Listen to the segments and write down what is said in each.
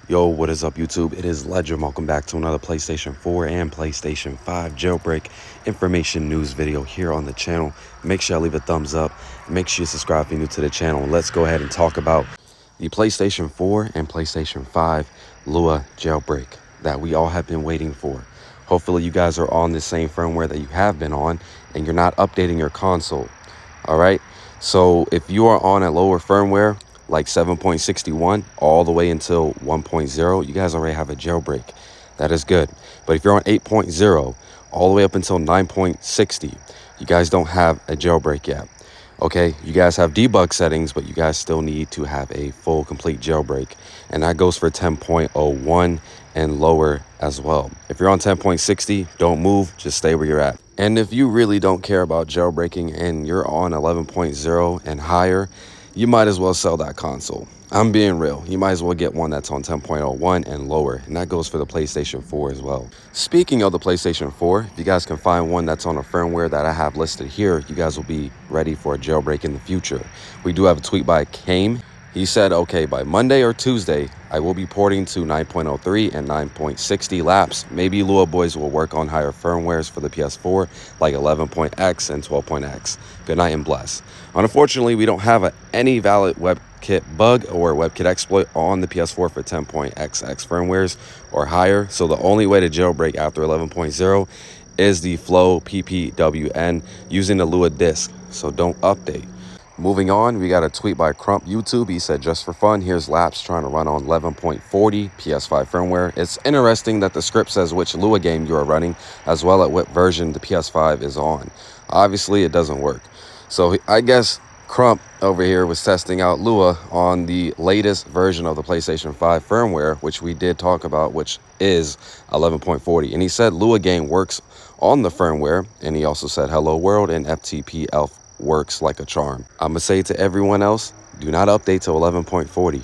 Yo, what is up YouTube? It is Ledger. Welcome back to another PlayStation 4 and PlayStation 5 jailbreak information news video here on the channel. Make sure you leave a thumbs up. Make sure you subscribe if you're new to the channel. Let's go ahead and talk about the PlayStation 4 and PlayStation 5 Lua jailbreak that we all have been waiting for. Hopefully you guys are on the same firmware that you have been on and you're not updating your console. All right, so if you are on a lower firmware like 7.61 all the way until 1.0, you guys already have a jailbreak. That is good. But if you're on 8.0 all the way up until 9.60, you guys don't have a jailbreak yet. Okay, you guys have debug settings, but you guys still need to have a full complete jailbreak, and that goes for 10.01 and lower as well. If you're on 10.60, don't move, just stay where you're at. And if you really don't care about jailbreaking and you're on 11.0 and higher, you might as well sell that console. I'm being real. You might as well get one that's on 10.01 and lower, and that goes for the PlayStation 4 as well. Speaking of the PlayStation 4, if you guys can find one that's on a firmware that I have listed here, you guys will be ready for a jailbreak in the future. We do have a tweet by Kame. He said, okay, by Monday or Tuesday, I will be porting to 9.03 and 9.60 Lapse. Maybe Lua boys will work on higher firmwares for the PS4, like 11.x and 12.x. Good night and bless. Unfortunately, we don't have any valid WebKit bug or WebKit exploit on the PS4 for 10.xx firmwares or higher. So the only way to jailbreak after 11.0 is the Flow PPWN using the Lua disk. So don't update. Moving on, we got a tweet by Crump YouTube. He said, just for fun, here's Lapse trying to run on 11.40 PS5 firmware. It's interesting that the script says which Lua game you are running, as well as what version the PS5 is on. Obviously, it doesn't work. So I guess Crump over here was testing out Lua on the latest version of the PlayStation 5 firmware, which we did talk about, which is 11.40. And he said Lua game works on the firmware. And he also said hello world and FTP elf works like a charm. I'm gonna say to everyone else, do not update to 11.40.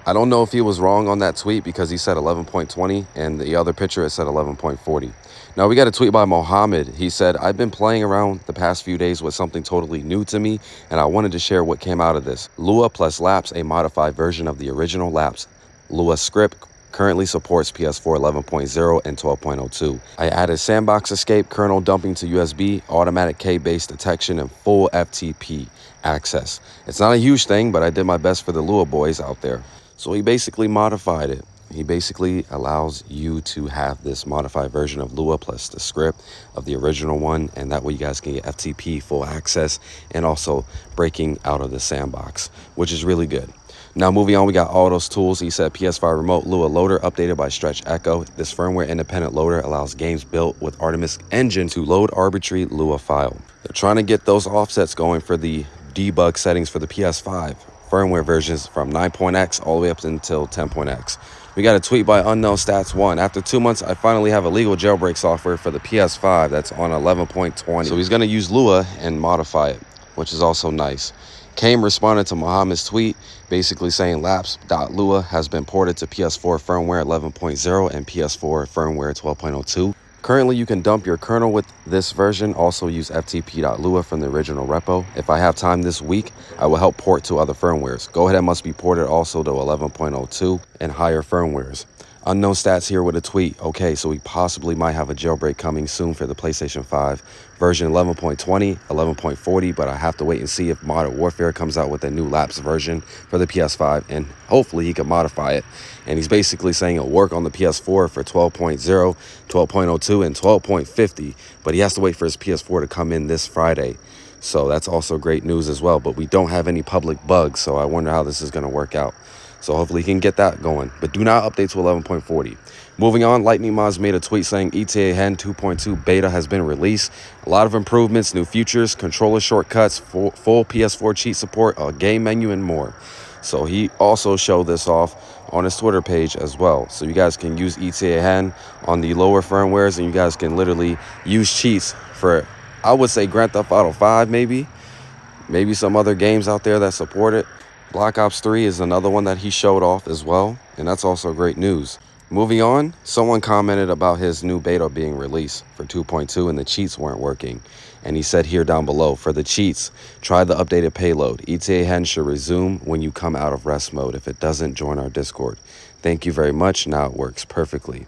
I don't know if he was wrong on that tweet because he said 11.20 and the other picture it said 11.40. Now we got a tweet by Mohammed. He said, I've been playing around the past few days with something totally new to me, and I wanted to share what came out of this. Lua plus Lapse, a modified version of the original Lapse Lua script, currently supports PS4 11.0 and 12.02. I added sandbox escape, kernel dumping to USB, automatic K-based detection, and full FTP access. It's not a huge thing, but I did my best for the Lua boys out there. So he basically modified it. He basically allows you to have this modified version of Lua plus the script of the original one, and that way you guys can get FTP full access and also breaking out of the sandbox, which is really good. Now moving on, we got all those tools. He said PS5 remote Lua loader updated by Stretch Echo. This firmware independent loader allows games built with Artemis engine to load arbitrary Lua file. They're trying to get those offsets going for the debug settings for the PS5 firmware versions from 9.x all the way up until 10.x. We got a tweet by Unknown Stats 1. After 2 months, I finally have a legal jailbreak software for the PS5 that's on 11.20. So he's going to use Lua and modify it, which is also nice. Kame responded to Muhammad's tweet, basically saying Lapse.Lua has been ported to PS4 firmware 11.0 and PS4 firmware 12.02. Currently, you can dump your kernel with this version. Also use ftp.lua from the original repo. If I have time this week, I will help port to other firmwares. GoldHen must be ported also to 11.02 and higher firmwares. Unknown Stats here with a tweet. Okay, so we possibly might have a jailbreak coming soon for the PlayStation 5 version 11.20, 11.40, but I have to wait and see if Modern Warfare comes out with a new Lapse version for the PS5, and hopefully he can modify it. And he's basically saying it'll work on the PS4 for 12.0, 12.02, and 12.50, but he has to wait for his PS4 to come in this Friday. So that's also great news as well, but we don't have any public bugs, so I wonder how this is going to work out. So hopefully he can get that going, but do not update to 11.40. Moving on, Lightning Mods made a tweet saying etaHEN 2.2 beta has been released. A lot of improvements, new features, controller shortcuts, full PS4 cheat support, a game menu, and more. So he also showed this off on his Twitter page as well. So you guys can use etaHEN on the lower firmwares, and you guys can literally use cheats for, I would say, Grand Theft Auto 5 maybe some other games out there that support it. Black Ops 3 is another one that he showed off as well, and that's also great news. Moving on, someone commented about his new beta being released for 2.2 and the cheats weren't working. And he said here down below, for the cheats, try the updated payload. etaHEN should resume when you come out of rest mode. If it doesn't, join our Discord. Thank you very much. Now it works perfectly.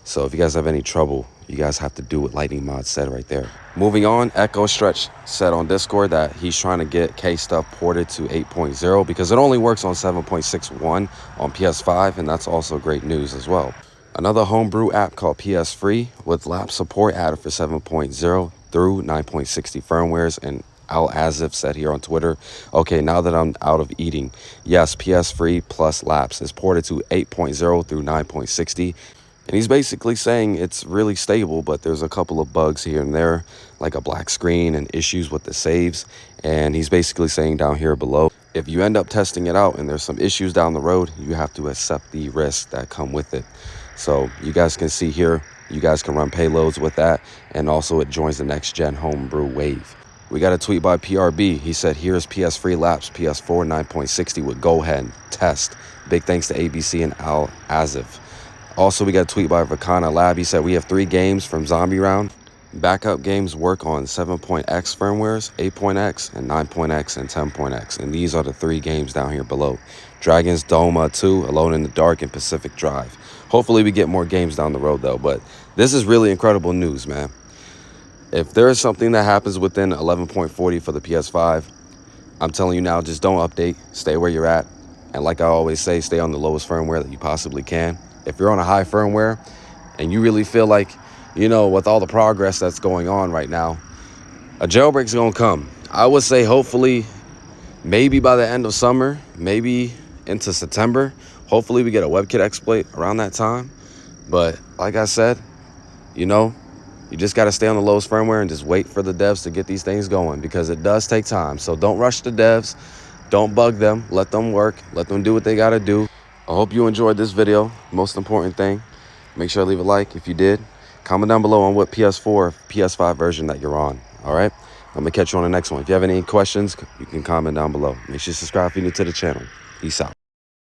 So if you guys have any trouble, you guys have to do what Lightning Mod said right there. Moving on, Echo Stretch said on Discord that he's trying to get K stuff ported to 8.0 because it only works on 7.61 on PS5, and that's also great news as well. Another homebrew app called PSFree with Lapse support added for 7.0 through 9.60 firmwares, and Al Azif said here on Twitter, okay, now that I'm out of eating, yes, PSFree plus Lapse is ported to 8.0 through 9.60. And he's basically saying it's really stable, but there's a couple of bugs here and there, like a black screen and issues with the saves. And he's basically saying down here below, if you end up testing it out and there's some issues down the road, you have to accept the risks that come with it. So you guys can see here, you guys can run payloads with that. And also it joins the next gen homebrew wave. We got a tweet by PRB. He said, here's PS3 Lapse PS4 9.60 with GoldHen test. Big thanks to ABC and Al Azif. Also, we got a tweet by Vakana Lab. He said, we have 3 games from Zombie Round. Backup games work on 7.x firmwares, 8.x, and 9.x, and 10.x. And these are the 3 games down here below. Dragon's Doma 2, Alone in the Dark, and Pacific Drive. Hopefully we get more games down the road, though. But this is really incredible news, man. If there is something that happens within 11.40 for the PS5, I'm telling you now, just don't update. Stay where you're at. And like I always say, stay on the lowest firmware that you possibly can. If you're on a high firmware and you really feel like, you know, with all the progress that's going on right now, a jailbreak's gonna come. I would say hopefully maybe by the end of summer, maybe into September. Hopefully we get a WebKit exploit around that time. But like I said, you know, you just got to stay on the lowest firmware and just wait for the devs to get these things going, because it does take time. So don't rush the devs. Don't bug them. Let them work. Let them do what they got to do. I hope you enjoyed this video. Most important thing, make sure to leave a like if you did. Comment down below on what PS4 or PS5 version that you're on. All right? I'm going to catch you on the next one. If you have any questions, you can comment down below. Make sure you subscribe if you're new to the channel. Peace out.